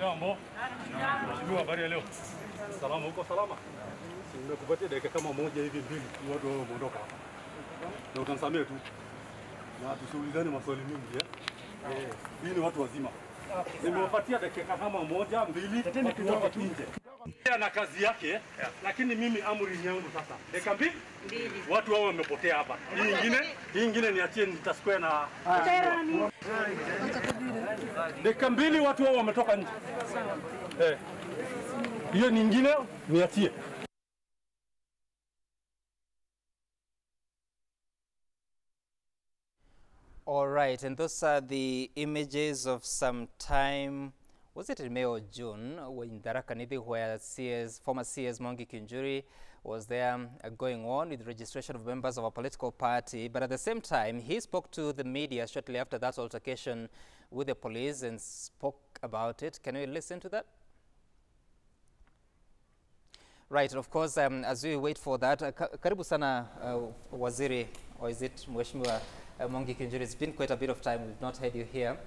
Mambo. Mheshimiwa, habari ya leo? Salama, uko salama? Nimekupatia dakika kama moja hivi mbili watu wao waondoka hapa. Na utanisamea tu. Na tusiulizane maswali mengi hii ni watu wazima. Nimewapatia dakika kama moja mbili tutoke nje. Na kazi yake, lakini mimi amri yangu sasa. Dakika mbili watu wao wamepotea hapa. Hii nyingine niachie nitasquare na dakika mbili watu wao wametoka nje. Hiyo nyingine niachie. All right, and those are the images of some time, was it in May or June, when Tharaka Nithi, where former CS Mwangi Kiunjuri was there going on with registration of members of a political party. But at the same time, he spoke to the media shortly after that altercation with the police and spoke about it. Can we listen to that? Right, of course, as we wait for that, karibu sana Waziri, or is it Mheshimiwa Mwangi Kiunjuri? It's been quite a bit of time, we've not had you here,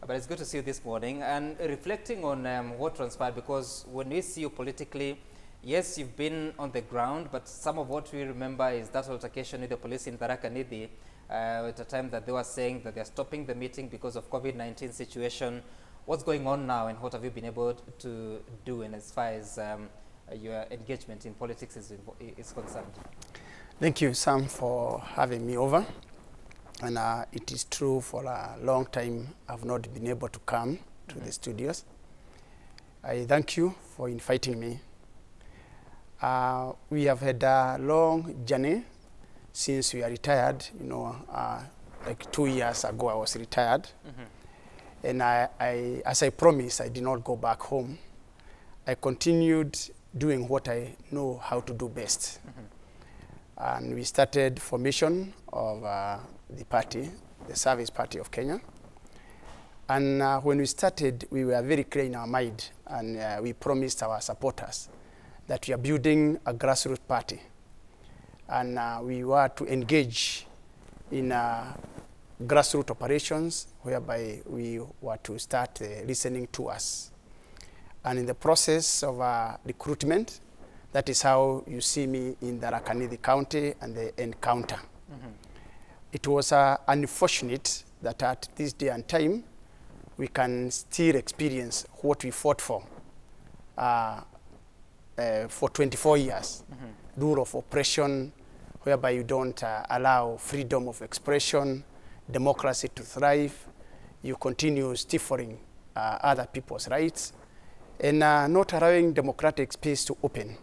but it's good to see you this morning. And reflecting on what transpired, because when we see you politically, yes, you've been on the ground, but some of what we remember is that altercation with the police in Tharaka Nithi at a time that they were saying that they're stopping the meeting because of COVID-19 situation. What's going on now, and what have you been able to do in as far as your engagement in politics is concerned? Thank you, Sam, for having me over. And it is true, for a long time I've not been able to come to the studios. I thank you for inviting me. We have had a long journey since we are retired. You know, like 2 years ago I was retired. And as I promised, I did not go back home. I continued doing what I know how to do best. And we started formation of the party, the Service Party of Kenya. And when we started, we were very clear in our mind, and we promised our supporters that we are building a grassroots party. And we were to engage in grassroots operations, whereby we were to start listening to us. And in the process of recruitment, that is how you see me in the Tharaka Nithi County and the encounter. It was unfortunate that at this day and time, we can still experience what we fought for 24 years. Rule of oppression, whereby you don't allow freedom of expression, democracy to thrive. You continue stifling other people's rights, and not allowing democratic space to open.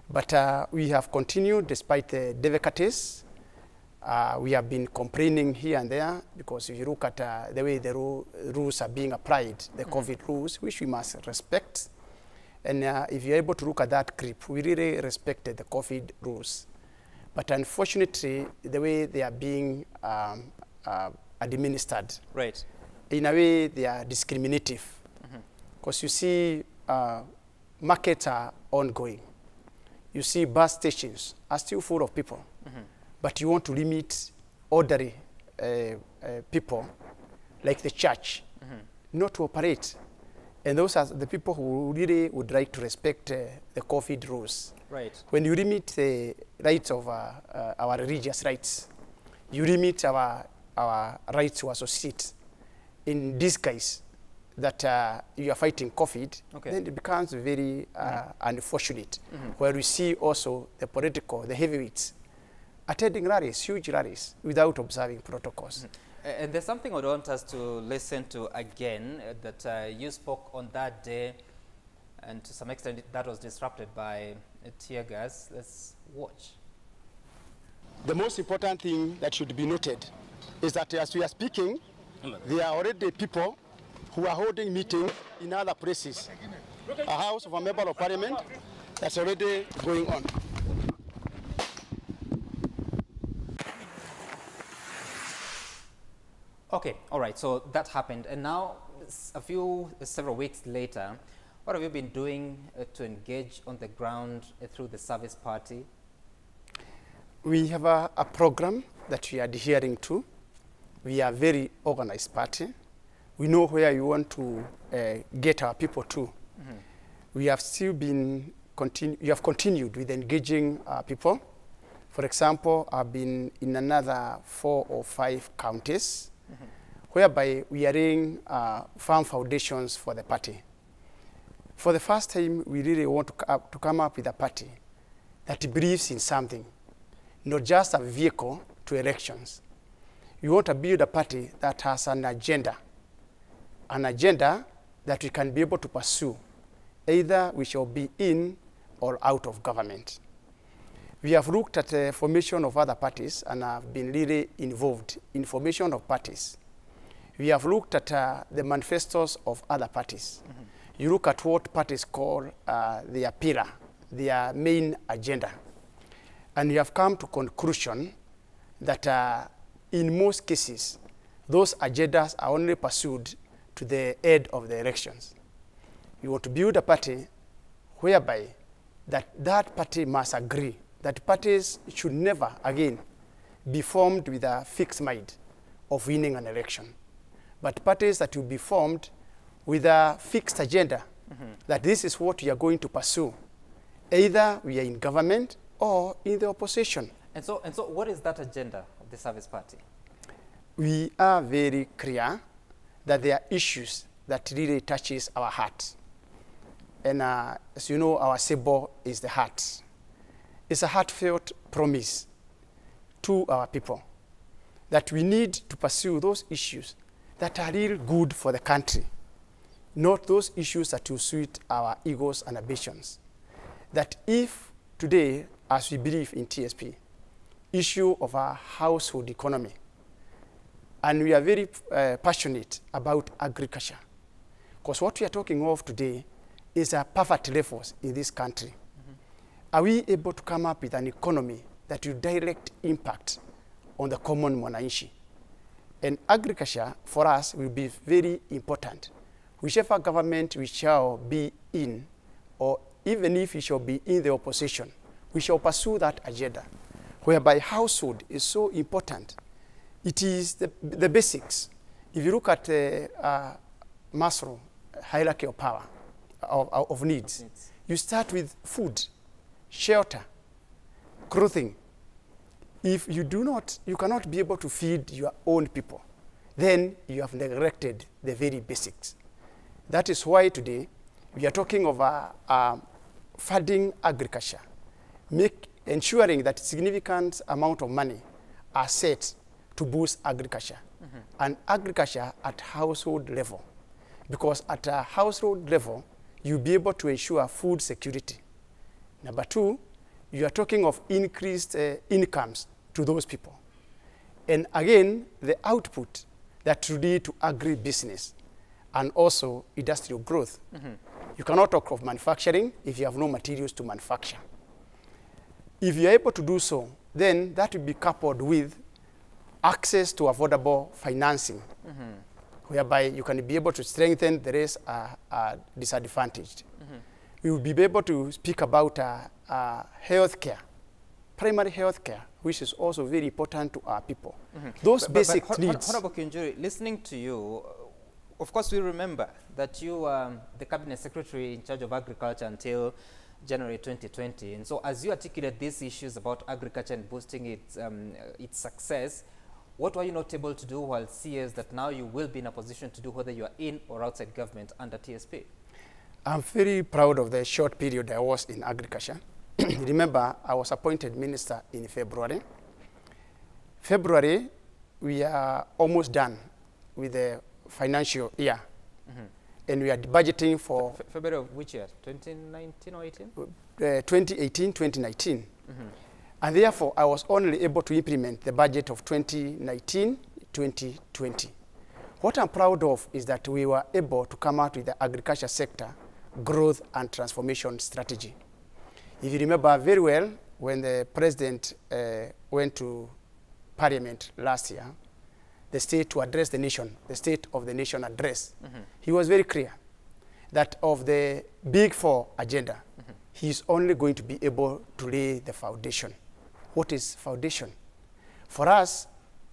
But we have continued despite the difficulties. We have been complaining here and there, because if you look at the way the rules are being applied, the COVID rules, which we must respect. And if you're able to look at that clip, we really respected the COVID rules. But unfortunately, the way they are being administered, right, in a way they are discriminative. Because you see, markets are ongoing. You see bus stations are still full of people. But you want to limit ordinary people, like the church, not to operate. And those are the people who really would like to respect the COVID rules. Right. When you limit the rights of our religious rights, you limit our rights to associate. In this case, that you are fighting COVID, then it becomes very unfortunate, where we see also the the heavyweights, attending rallies, huge rallies, without observing protocols. And there's something I want us to listen to again, that you spoke on that day, and to some extent that was disrupted by tear gas. Let's watch. The most important thing that should be noted is that as we are speaking, there are already people who are holding meetings in other places. A house of a member of parliament that's already going on. Okay, all right, so that happened. And now, several weeks later, what have you been doing to engage on the ground through the Service Party? We have a program that we are adhering to. We are a very organized party. We know where we want to get our people to. We have still been we have continued with engaging our people. For example, I've been in another 4 or 5 counties whereby we are laying firm foundations for the party. For the first time, we really want to come up with a party that believes in something, not just a vehicle to elections. We want to build a party that has an agenda that we can be able to pursue, either we shall be in or out of government. We have looked at the formation of other parties and have been really involved in formation of parties. We have looked at the manifestos of other parties. You look at what parties call their pillar, their main agenda. And we have come to conclusion that in most cases, those agendas are only pursued to the end of the elections. You want to build a party whereby that party must agree that parties should never again be formed with a fixed mind of winning an election, but parties that will be formed with a fixed agenda, that this is what we are going to pursue. Either we are in government or in the opposition. And so what is that agenda of the Service Party? We are very clear that there are issues that really touches our heart. And as you know, our symbol is the heart. It's a heartfelt promise to our people that we need to pursue those issues that are really good for the country, not those issues that will suit our egos and ambitions. That if today, as we believe in TSP, issue of our household economy, and we are very passionate about agriculture, because what we are talking of today is poverty levels in this country. Are we able to come up with an economy that will direct impact on the common mwananchi? And agriculture, for us, will be very important. Whichever government we shall be in, or even if we shall be in the opposition, we shall pursue that agenda, whereby household is so important. It is the basics. If you look at the Maslow hierarchy of power, of needs, you start with food, shelter, clothing. If you do not, you cannot be able to feed your own people, then you have neglected the very basics. That is why today we are talking of funding agriculture, ensuring that significant amount of money are set to boost agriculture, and agriculture at household level. Because at a household level, you'll be able to ensure food security. Number 2, you are talking of increased incomes to those people. And again, the output that will lead to agribusiness and also industrial growth. You cannot talk of manufacturing if you have no materials to manufacture. If you are able to do so, then that will be coupled with access to affordable financing, whereby you can be able to strengthen the rest are disadvantaged. We will be able to speak about health care, primary health care, which is also very important to our people. Those basic needs. Honorable Kiunjuri, listening to you, of course we remember that you were the Cabinet Secretary in charge of agriculture until January 2020. And so as you articulate these issues about agriculture and boosting its success, what were you not able to do while CS that now you will be in a position to do whether you are in or outside government under TSP? I'm very proud of the short period I was in agriculture. Remember, I was appointed minister in February. February, we are almost done with the financial year. And we are budgeting for... February of which year? 2019 or 18? 2018, 2019. And therefore, I was only able to implement the budget of 2019, 2020. What I'm proud of is that we were able to come out with the agriculture sector growth and transformation strategy. If you remember very well, when the president went to Parliament last year, the state to address the nation, the State of the Nation address, he was very clear that of the Big Four agenda, he's only going to be able to lay the foundation. What is foundation? For us,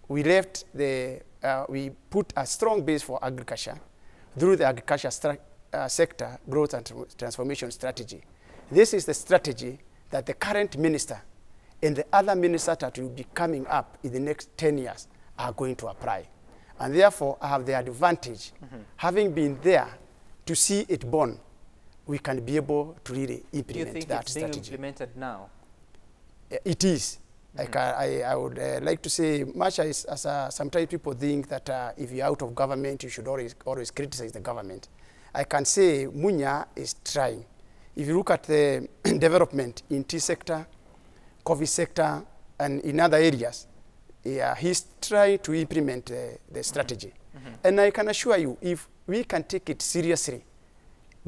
we left the we put a strong base for agriculture through the agriculture sector growth and transformation strategy. This is the strategy that the current minister and the other ministers that will be coming up in the next 10 years are going to apply. And therefore, I have the advantage, having been there to see it born, we can be able to really implement that strategy. Do you think it's being implemented now? It is. I would like to say, much as sometimes people think that if you're out of government, you should always criticize the government. I can say Munya is trying. If you look at the development in tea sector, coffee sector, and in other areas, he's trying to implement the strategy. And I can assure you, if we can take it seriously,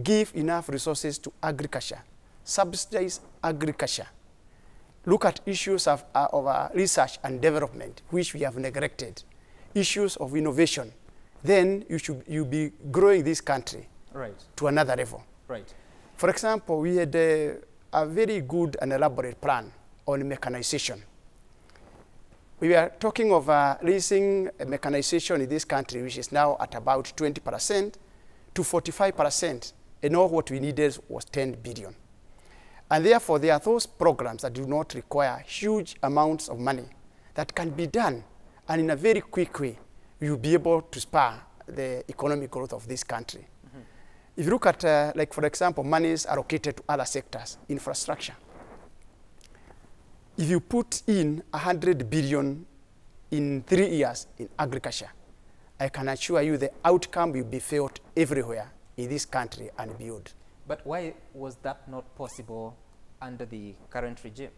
give enough resources to agriculture, subsidize agriculture, look at issues of research and development, which we have neglected, issues of innovation, then you'll be growing this country to another level. For example, we had a very good and elaborate plan on mechanization. We were talking of raising mechanization in this country, which is now at about 20% to 45%, and all what we needed was 10 billion. And therefore, there are those programs that do not require huge amounts of money that can be done, and in a very quick way, you'll be able to spur the economic growth of this country. If you look at, like for example, monies allocated to other sectors, infrastructure. If you put in 100 billion in 3 years in agriculture, I can assure you the outcome will be felt everywhere in this country and beyond. But why was that not possible under the current regime?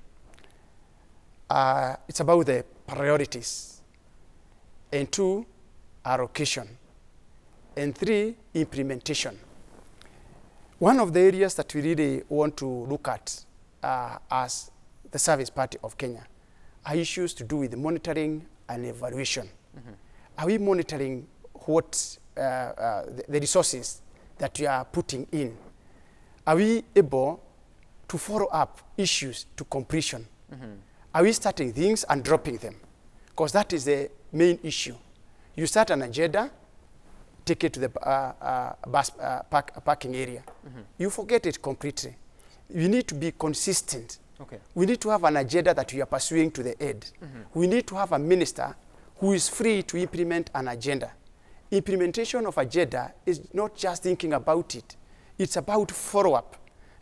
It's about the priorities. And 2, allocation. And 3, implementation. One of the areas that we really want to look at as the Service Party of Kenya are issues to do with monitoring and evaluation. Are we monitoring what the resources that we are putting in? Are we able to follow up issues to completion? Are we starting things and dropping them? Because that is the main issue. You start an agenda, take it to the parking area. You forget it completely. You need to be consistent. We need to have an agenda that we are pursuing to the end. We need to have a minister who is free to implement an agenda. Implementation of agenda is not just thinking about it. It's about follow-up.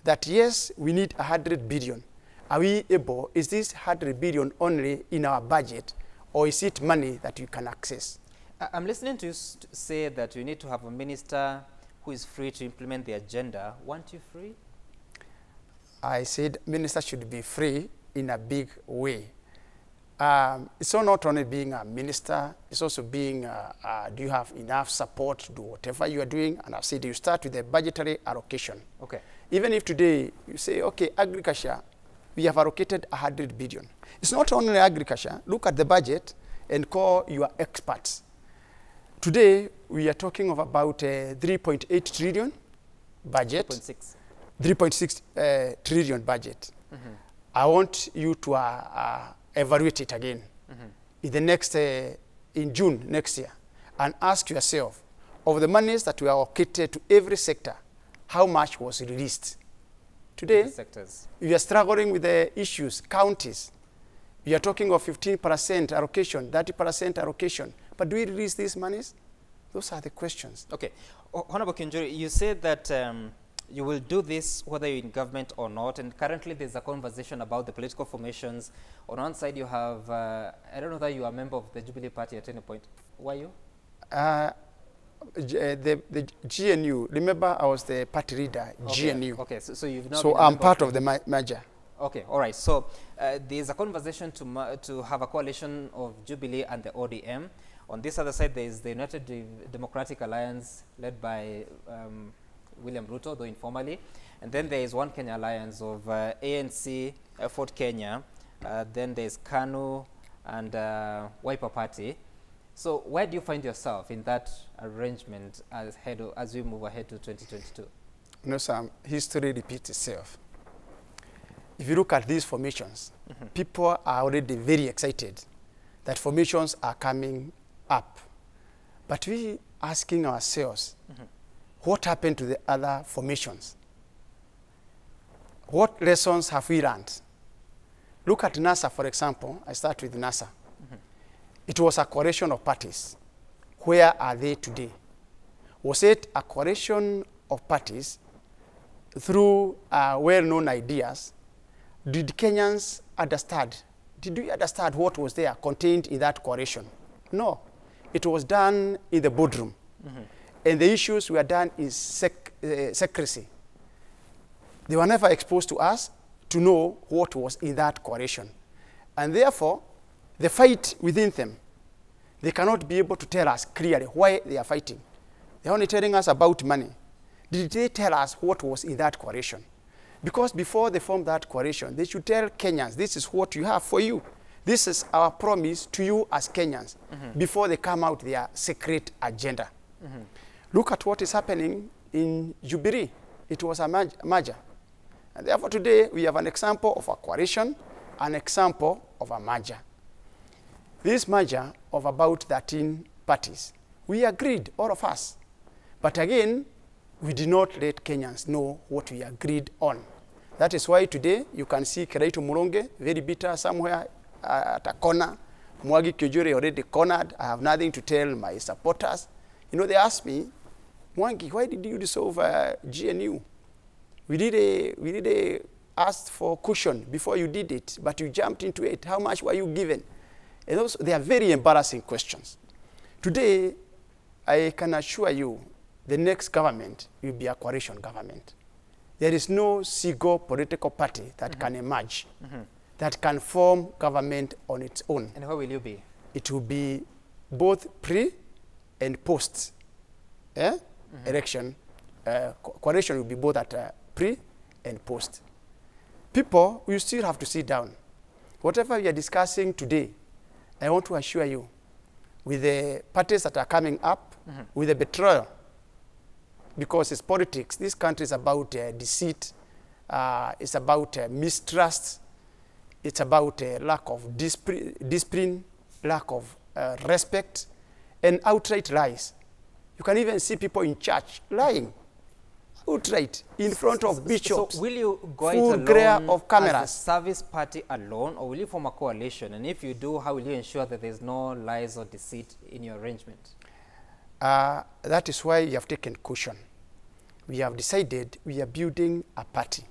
That yes, we need 100 billion. Are we able, is this 100 billion only in our budget, or is it money that you can access? I'm listening to you say that you need to have a minister who is free to implement the agenda. Weren't you free? I said ministers should be free in a big way. It's not only being a minister, it's also being, do you have enough support to do whatever you are doing? And I've said you start with the budgetary allocation. Even if today you say, okay, agriculture, we have allocated 100 billion. It's not only agriculture. Look at the budget and call your experts. Today, we are talking of about 3.8 trillion budget. 3.6 trillion budget. I want you to evaluate it again in the next, in June next year, and ask yourself, of the monies that were allocated to every sector, how much was released? Today, we are struggling with the issues, counties. We are talking of 15% allocation, 30% allocation. But do we release these monies? Those are the questions. Honorable Kiunjuri, you said that you will do this whether you're in government or not, and currently there's a conversation about the political formations. On one side you have, I don't know that you are a member of the Jubilee Party at any point. Were you? The GNU, remember I was the party leader, GNU. So you've not so I'm part of the merger. All right. So there's a conversation to have a coalition of Jubilee and the ODM. On this other side, there is the United Democratic Alliance led by William Ruto, though informally. And then there is One Kenya Alliance of ANC, Ford Kenya. Then there's KANU and Wiper Party. So where do you find yourself in that arrangement as we move ahead to 2022? No, Sam, history repeats itself. If you look at these formations, people are already very excited that formations are coming up But we asking ourselves, what happened to the other formations? What lessons have we learned? Look at NASA, for example. I start with NASA. It was a coalition of parties. Where are they today? Was it a coalition of parties through well-known ideas? Did Kenyans understand? Did we understand what was there contained in that coalition? No. It was done in the boardroom. And the issues were done in secrecy. They were never exposed to us to know what was in that coalition. And therefore, the fight within them, they cannot be able to tell us clearly why they are fighting. They're only telling us about money. Did they tell us what was in that coalition? Because before they formed that coalition, they should tell Kenyans, this is what you have for you. This is our promise to you as Kenyans, before they come out their secret agenda. Look at what is happening in Jubilee. It was a merger. And therefore today we have an example of a coalition, an example of a merger. This merger of about 13 parties, we agreed, all of us. But again, we did not let Kenyans know what we agreed on. That is why today you can see Kiraitu Muronge, very bitter somewhere at a corner. Kiunjuri already cornered. I have nothing to tell my supporters. You know, they asked me, Mwangi, why did you dissolve GNU? We did ask for cushion before you did it, but you jumped into it. How much were you given? And those, they are very embarrassing questions. Today, I can assure you, the next government will be a coalition government. There is no single political party that can emerge, that can form government on its own. And where will you be? It will be both pre and post election. Coalition will be both at pre and post. People will still have to sit down. Whatever we are discussing today, I want to assure you, with the parties that are coming up, with the betrayal, because it's politics. This country is about deceit. It's about mistrust. It's about lack of discipline, lack of respect, and outright lies. You can even see people in church lying outright in front of bishops. So will you go it full alone glare of cameras. as a service party alone, or will you form a coalition? And if you do, how will you ensure that there's no lies or deceit in your arrangement? That is why we have taken caution. We have decided we are building a party.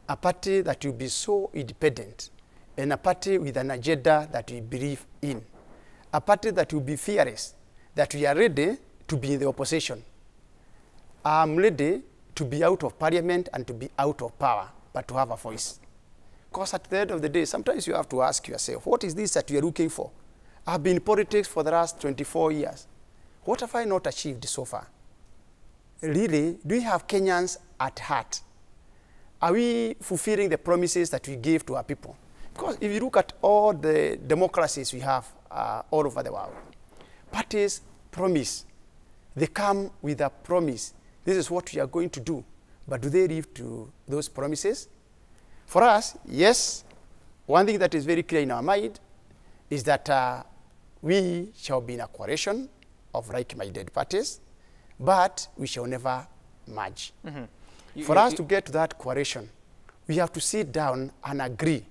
A party that will be so independent, and a party with an agenda that we believe in. A party that will be fearless, that we are ready to be in the opposition. I'm ready to be out of parliament and to be out of power, but to have a voice. Because at the end of the day, sometimes you have to ask yourself, what is this that you are looking for? I've been in politics for the last 24 years. What have I not achieved so far? Really, do we have Kenyans at heart? Are we fulfilling the promises that we gave to our people? Because if you look at all the democracies we have all over the world, parties promise. They come with a promise. This is what we are going to do. But do they live to those promises? For us, yes. One thing that is very clear in our mind is that we shall be in a coalition of like-minded parties, but we shall never merge. For us to get to that coalition, we have to sit down and agree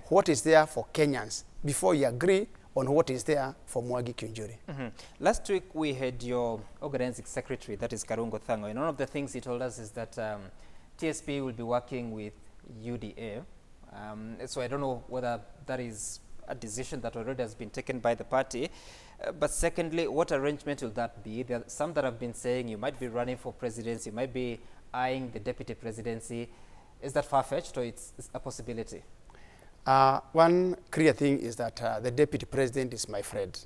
what is there for Kenyans before we agree on what is there for Mwangi Kiunjuri. Last week we had your organizing secretary, that is Karungo Thango, and one of the things he told us is that TSP will be working with UDA. So I don't know whether that is a decision that already has been taken by the party. But secondly, what arrangement will that be? There are some that have been saying you might be running for presidency, you might be eyeing the deputy presidency. Is that far-fetched, or it's a possibility? One clear thing is that the deputy president is my friend.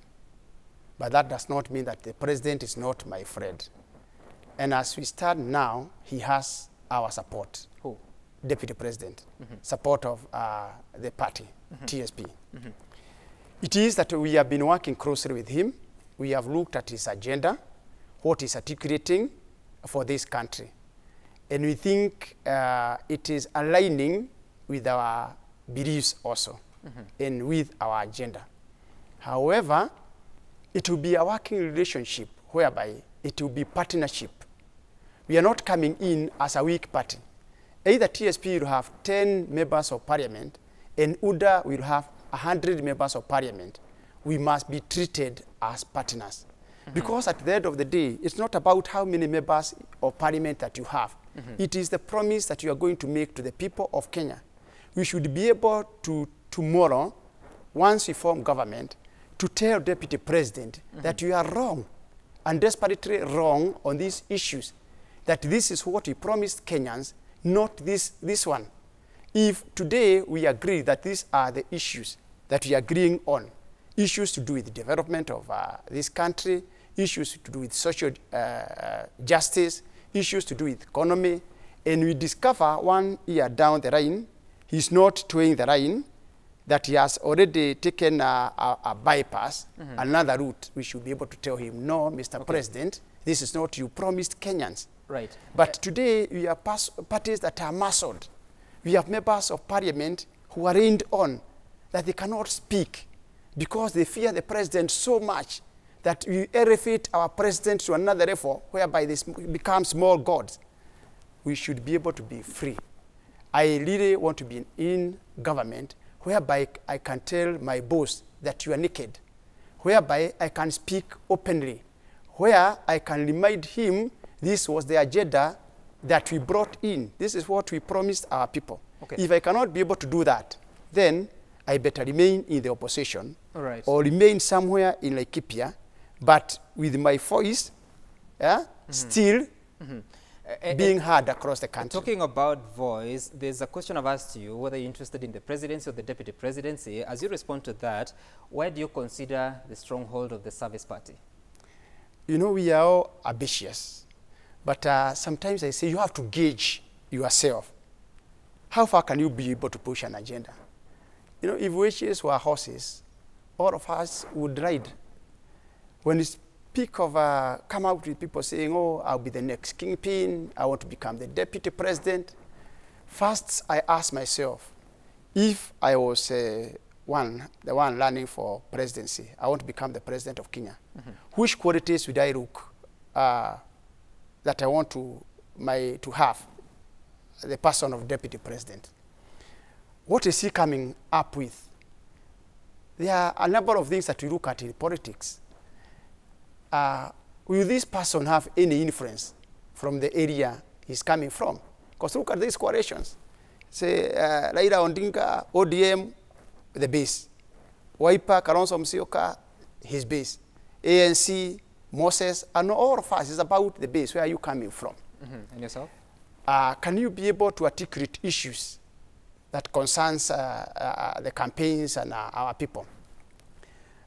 But that does not mean that the president is not my friend. And as we stand now, he has our support. Who? Deputy president. Support of the party, TSP. It is that we have been working closely with him. We have looked at his agenda, what he's articulating for this country. And we think it is aligning with our beliefs also, and with our agenda. However, it will be a working relationship whereby it will be partnership. We are not coming in as a weak party. Either TSP will have 10 members of parliament and UDA will have 100 members of parliament. We must be treated as partners. Because at the end of the day, it's not about how many members of parliament that you have. It is the promise that you are going to make to the people of Kenya. We should be able to, tomorrow, once we form government, to tell Deputy President that you are wrong and desperately wrong on these issues, that this is what we promised Kenyans, not this one. If today we agree that these are the issues that we are agreeing on, issues to do with the development of this country, issues to do with social justice, issues to do with economy, and we discover 1 year down the line, he's not towing the line, that he has already taken a bypass, another route, we should be able to tell him, no, Mr. President, this is not you promised Kenyans. Right. But today, we have parties that are muscled. We have members of parliament who are reined on, that they cannot speak because they fear the president so much that we elevate our president to another level whereby they become small gods. We should be able to be free. I really want to be in government whereby I can tell my boss that you are naked, whereby I can speak openly, where I can remind him this was the agenda that we brought in. This is what we promised our people. Okay. If I cannot be able to do that, then I better remain in the opposition or remain somewhere in Laikipia, but with my voice still being heard across the country. Talking about voice, there's a question I've asked you, whether you're interested in the presidency or the deputy presidency. As you respond to that, why do you consider the stronghold of the Service Party? You know, we are all ambitious, but sometimes I say you have to gauge yourself. How far can you be able to push an agenda? You know, if witches were horses, all of us would ride. When you speak of, come out with people saying, oh, I'll be the next kingpin, I want to become the deputy president. First, I ask myself, if I was the one running for presidency, I want to become the president of Kenya, which qualities would I look that I want to have the person of deputy president? What is he coming up with? There are a number of things that we look at in politics. Will this person have any influence from the area he's coming from? Because look at these coalitions. Say, Raila Odinga, ODM, the base. Wiper, Kalonzo Musyoka, his base. ANC, Moses, and all of us is about the base. Where are you coming from? And yourself? Can you be able to articulate issues that concerns the campaigns and our people?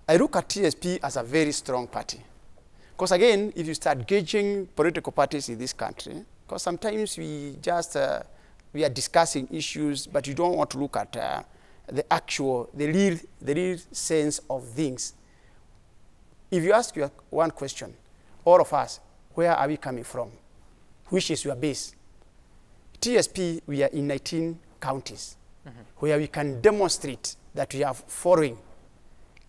I look at TSP as a very strong party. Because again, if you start gauging political parties in this country, because sometimes we are discussing issues, but you don't want to look at the real sense of things. If you ask you one question, all of us, where are we coming from? Which is your base? TSP, we are in 19 counties, where we can demonstrate that we are following,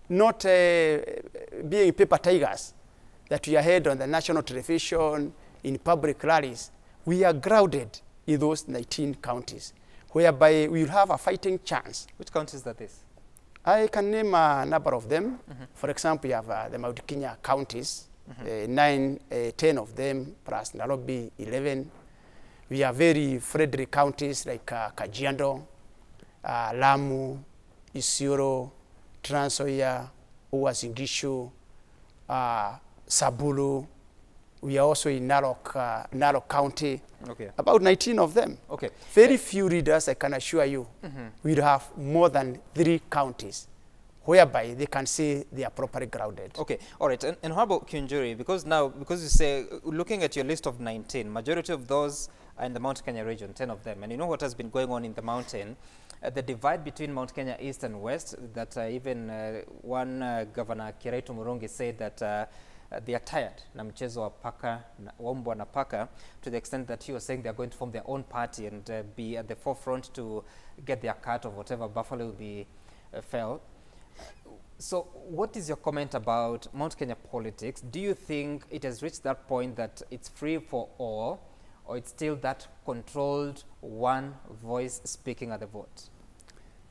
not being paper tigers, that we are heard on the national television, in public rallies. We are grounded in those 19 counties, whereby we will have a fighting chance. Which counties that is? I can name a number of them. For example, you have the Mount Kenya counties, 10 of them, plus Nairobi, 11. We have very friendly counties like Kajiado, Lamu, Isiolo, Trans Nzoia, Uasin Gishu, Sabulu. We are also in Narok County. Okay. About 19 of them. Okay. Very few readers, I can assure you, will have more than 3 counties whereby they can say they are properly grounded. Okay. All right. And how about Kiunjuri? Because you say, looking at your list of 19, majority of those are in the Mount Kenya region, 10 of them. And you know what has been going on in the mountain? The divide between Mount Kenya East and West, that even one Governor Kiraitu Murungi said that they are tired na mchezo wa paka wa mbwa na paka, to the extent that he was saying they are going to form their own party and be at the forefront to get their cut of whatever buffalo will be fell. So what is your comment about Mount Kenya politics? Do you think it has reached that point that it's free for all, or it's still that controlled one voice speaking at the vote?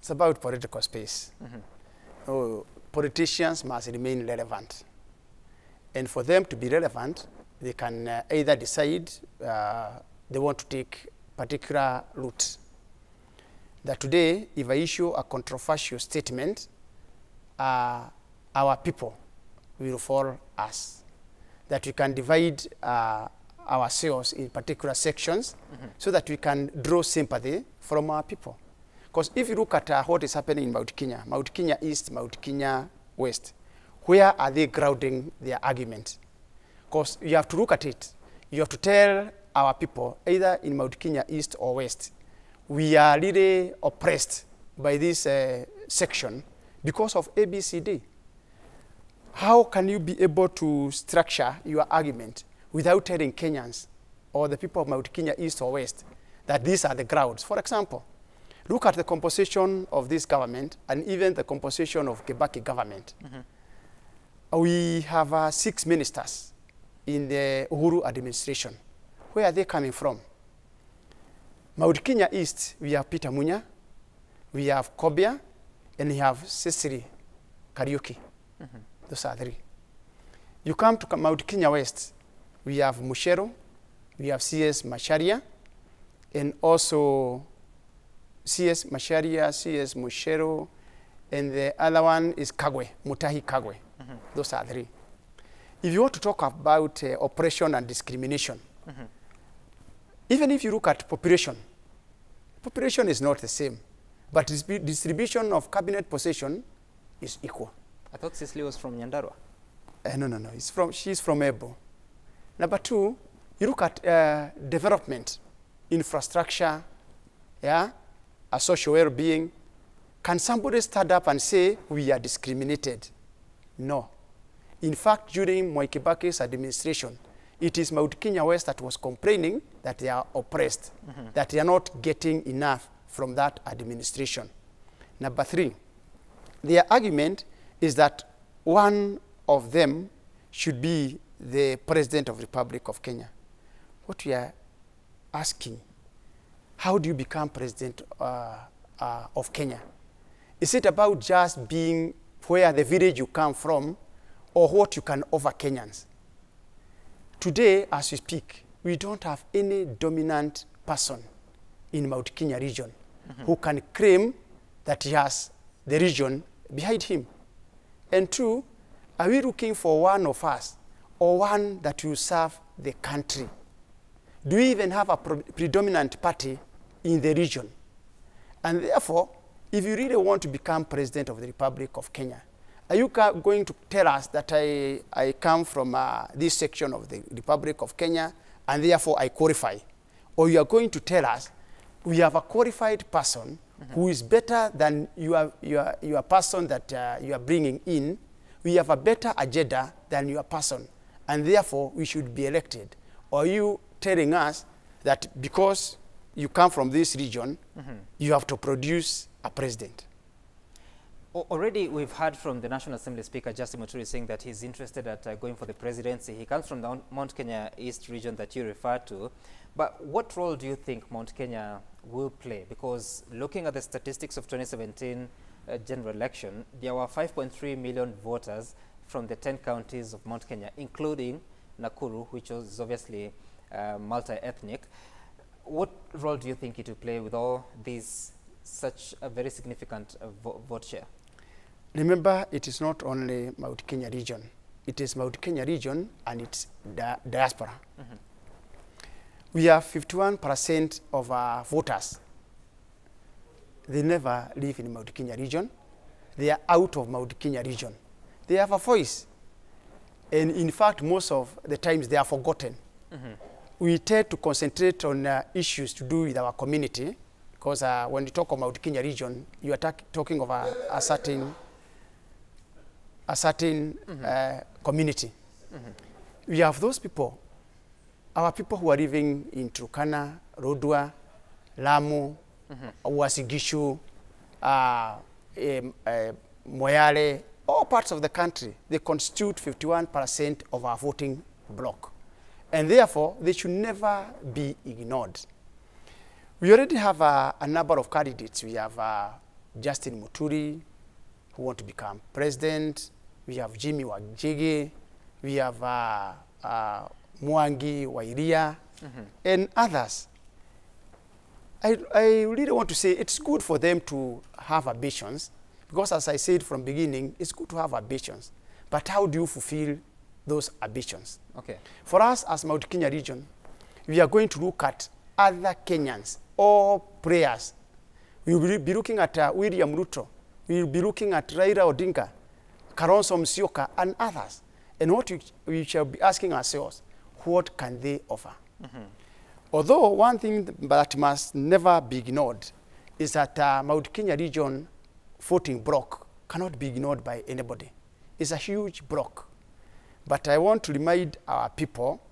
It's about political space. Politicians must remain relevant. And for them to be relevant, they can either decide they want to take particular route. That today, if I issue a controversial statement, our people will follow us. That we can divide ourselves in particular sections so that we can draw sympathy from our people. Because if you look at what is happening in Mount Kenya East, Mount Kenya West, where are they grounding their argument? Because you have to look at it. You have to tell our people, either in Mount Kenya East or West, we are really oppressed by this section because of ABCD. How can you be able to structure your argument without telling Kenyans or the people of Mount Kenya East or West that these are the grounds? For example, look at the composition of this government and even the composition of Kibaki government. We have 6 ministers in the Uhuru administration. Where are they coming from? Mount Kenya East, we have Peter Munya, we have Kobia, and we have Cecily Kariuki. Those are 3. You come to Mount Kenya West, we have Mushero, we have CS Macharia, and also CS Macharia, CS Mushero, and the other one is Kagwe, Mutahi Kagwe. Those are 3. If you want to talk about oppression and discrimination, even if you look at population, population is not the same, but distribution of cabinet position is equal. I thought Cecily was from Nyandarua. No. She's from Ebo. Number 2, you look at development, infrastructure, a social well-being. Can somebody stand up and say we are discriminated? No. In fact, during Mwai Kibaki's administration, it is Mount Kenya West that was complaining that they are oppressed, that they are not getting enough from that administration. Number 3, their argument is that one of them should be the President of the Republic of Kenya. What we are asking, how do you become President of Kenya? Is it about just being where the village you come from, or what you can offer Kenyans? Today, as we speak, we don't have any dominant person in Mount Kenya region who can claim that he has the region behind him. And 2, are we looking for one of us or one that will serve the country? Do we even have a predominant party in the region? And therefore, if you really want to become President of the Republic of Kenya, are you going to tell us that I come from this section of the Republic of Kenya and therefore I qualify? Or you are going to tell us we have a qualified person who is better than your person that you are bringing in. We have a better agenda than your person, and therefore we should be elected. Or are you telling us that because you come from this region, you have to produce a president? Already we've heard from the National Assembly Speaker, Justin Muturi, saying that he's interested at going for the presidency. He comes from the Mount Kenya East region that you refer to. But what role do you think Mount Kenya will play? Because looking at the statistics of 2017 general election, there were 5.3 million voters from the 10 counties of Mount Kenya, including Nakuru, which was obviously multi-ethnic. What role do you think it will play with all these, such a very significant vote share? Remember, it is not only Mount Kenya region. It is Mount Kenya region and its diaspora. We have 51% of our voters. They never live in Mount Kenya region. They are out of Mount Kenya region. They have a voice. And in fact, most of the times they are forgotten. We tend to concentrate on issues to do with our community, because when you talk about Kenya region, you are talking of a certain community. We have those people, our people who are living in Turkana, Rodua, Lamu, Uasin Gishu, Moyale, all parts of the country, they constitute 51% of our voting bloc. And therefore, they should never be ignored. We already have a number of candidates. We have Justin Muturi, who want to become president. We have Jimmy Wajigi. We have Mwangi Wairia, and others. I really want to say it's good for them to have ambitions, because as I said from the beginning, it's good to have ambitions. But how do you fulfill those ambitions? Okay. For us as Mount Kenya region, we are going to look at other Kenyans, all players. We will be looking at William Ruto. We will be looking at Raila Odinga, Kalonzo Musyoka, and others. And what we shall be asking ourselves, what can they offer? Although one thing that must never be ignored is that Mount Kenya region voting bloc cannot be ignored by anybody. It's a huge bloc. But I want to remind our people,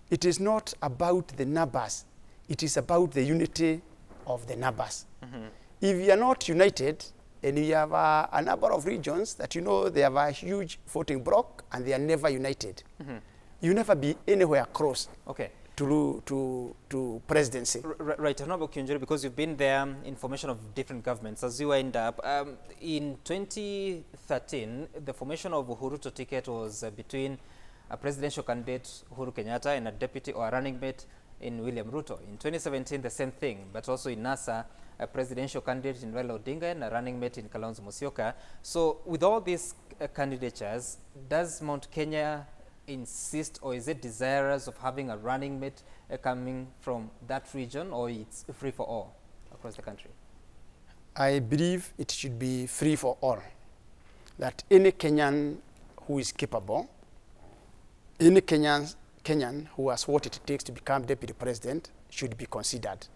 it is not about the numbers. It is about the unity of the numbers. If we are not united, and we have a number of regions that you know they have a huge voting bloc and they are never united, you never be anywhere close. Okay. To presidency. Right, Honorable Kiunjuri, because you've been there in formation of different governments, as you wind up, in 2013, the formation of Uhuruto ticket was between a presidential candidate, Uhuru Kenyatta, and a deputy or a running mate in William Ruto. In 2017, the same thing, but also in NASA, a presidential candidate in Raila Odinga and a running mate in Kalonzo Musyoka. So with all these candidatures, does Mount Kenya insist, or is it desirous of having a running mate coming from that region, or it's free for all across the country? I believe it should be free for all. That any Kenyan who is capable, any Kenyan who has what it takes to become deputy president should be considered.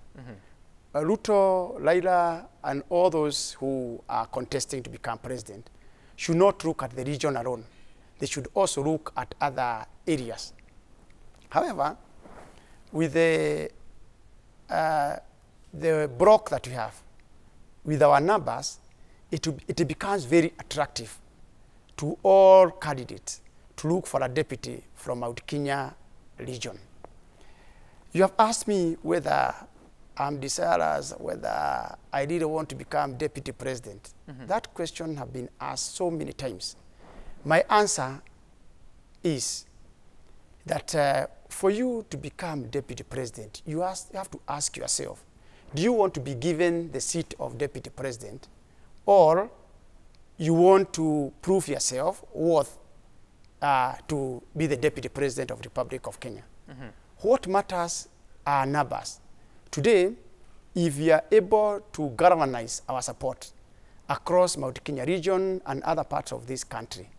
Ruto, Raila, and all those who are contesting to become president should not look at the region alone. They should also look at other areas. However, with the bloc that we have, with our numbers, it becomes very attractive to all candidates to look for a deputy from Mount Kenya region. You have asked me whether I'm desirous, whether I really want to become deputy president. That question has been asked so many times. My answer is that for you to become deputy president, you have to ask yourself, do you want to be given the seat of deputy president, or you want to prove yourself worth to be the deputy president of the Republic of Kenya? What matters are numbers. Today, if we are able to galvanize our support across Mount Kenya region and other parts of this country,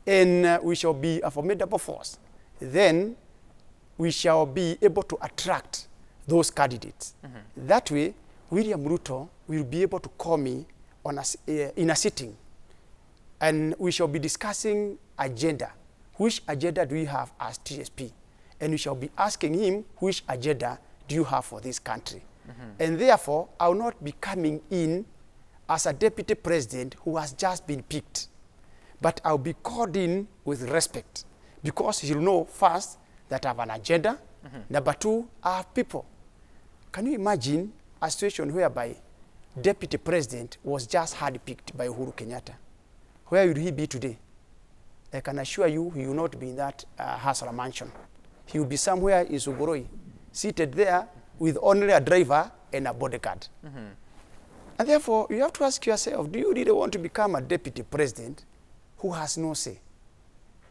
and we shall be a formidable force, then we shall be able to attract those candidates. That way, William Ruto will be able to call me on in a sitting, and we shall be discussing agenda. Which agenda do we have as TSP? And we shall be asking him, which agenda do you have for this country? And therefore, I will not be coming in as a deputy president who has just been picked, but I'll be called in with respect, because he'll know first that I have an agenda. Number two, I have people. Can you imagine a situation whereby deputy president was just handpicked by Uhuru Kenyatta? Where would he be today? I can assure you he will not be in that Hasra mansion. He will be somewhere in Sugoroi, seated there with only a driver and a bodyguard. And therefore, you have to ask yourself, do you really want to become a deputy president who has no say?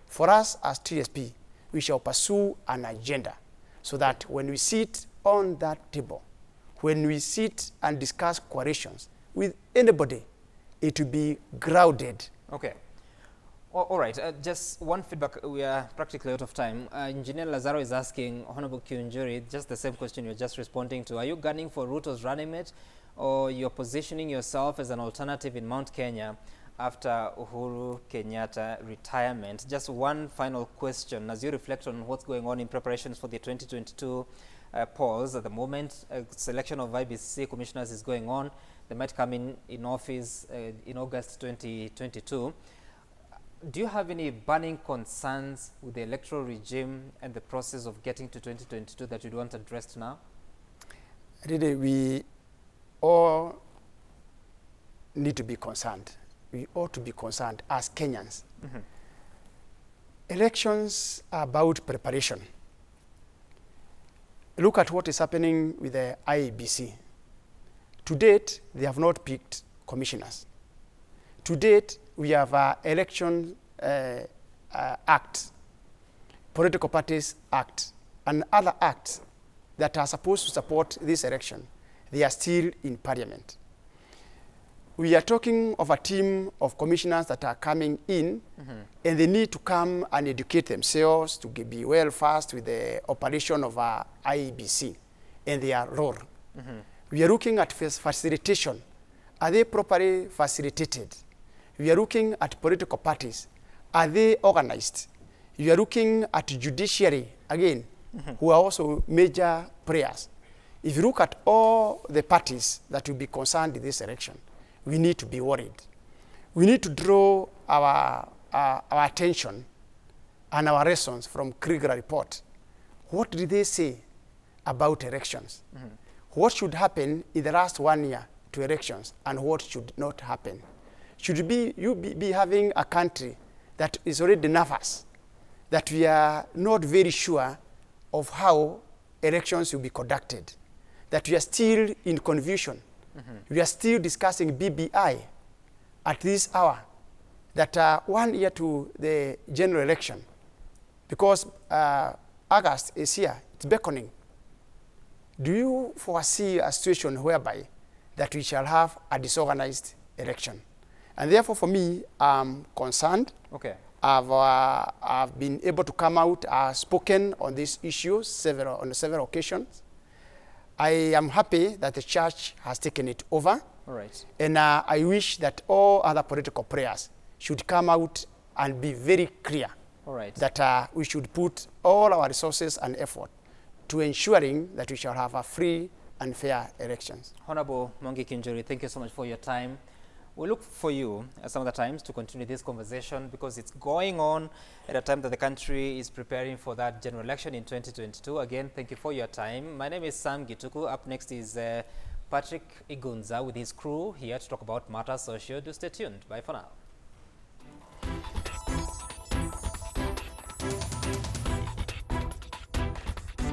For us as TSP, we shall pursue an agenda so that when we sit on that table, when we sit and discuss coalitions with anybody, it will be grounded. Okay. All right, just one feedback. We are practically out of time. Engineer Lazaro is asking Honorable Kiunjuri just the same question you're just responding to. Are you gunning for Ruto's running mate, or you're positioning yourself as an alternative in Mount Kenya after Uhuru Kenyatta retirement? Just one final question as you reflect on what's going on in preparations for the 2022 polls. At the moment, selection of IBC commissioners is going on. They might come in office in August 2022. do you have any burning concerns with the electoral regime and the process of getting to 2022 that you'd want addressed now? Really, we all need to be concerned. We ought to be concerned as Kenyans. Mm-hmm. Elections are about preparation. Look at what is happening with the IEBC. To date, they have not picked commissioners. To date, we have an election act, political parties act, and other acts that are supposed to support this election. They are still in parliament. We are talking of a team of commissioners that are coming in, and they need to come and educate themselves to be well versed with the operation of our IEBC and their role. We are looking at facilitation. Are they properly facilitated? We are looking at political parties. Are they organized? We are looking at judiciary, again, who are also major players. If you look at all the parties that will be concerned in this election, we need to be worried. We need to draw our attention and our lessons from Krieger report. What did they say about elections? What should happen in the last 1 year to elections and what should not happen? Should you be having a country that is already nervous, that we are not very sure of how elections will be conducted, that we are still in confusion. We are still discussing BBI at this hour, that 1 year to the general election, because August is here, it's beckoning. Do you foresee a situation whereby that we shall have a disorganized election? And therefore, for me, I'm concerned. Okay. I've been able to come out, spoken on this issue on several occasions. I am happy that the church has taken it over. All right. And I wish that all other political players should come out and be very clear. All right. That we should put all our resources and effort to ensuring that we shall have a free and fair elections. Honorable Mwangi Kiunjuri, thank you so much for your time. We look for you some of the times to continue this conversation because it's going on at a time that the country is preparing for that general election in 2022. Again, thank you for your time. My name is Sam Gituku. Up next is Patrick Igunza with his crew here to talk about matters social. Do stay tuned. Bye for now.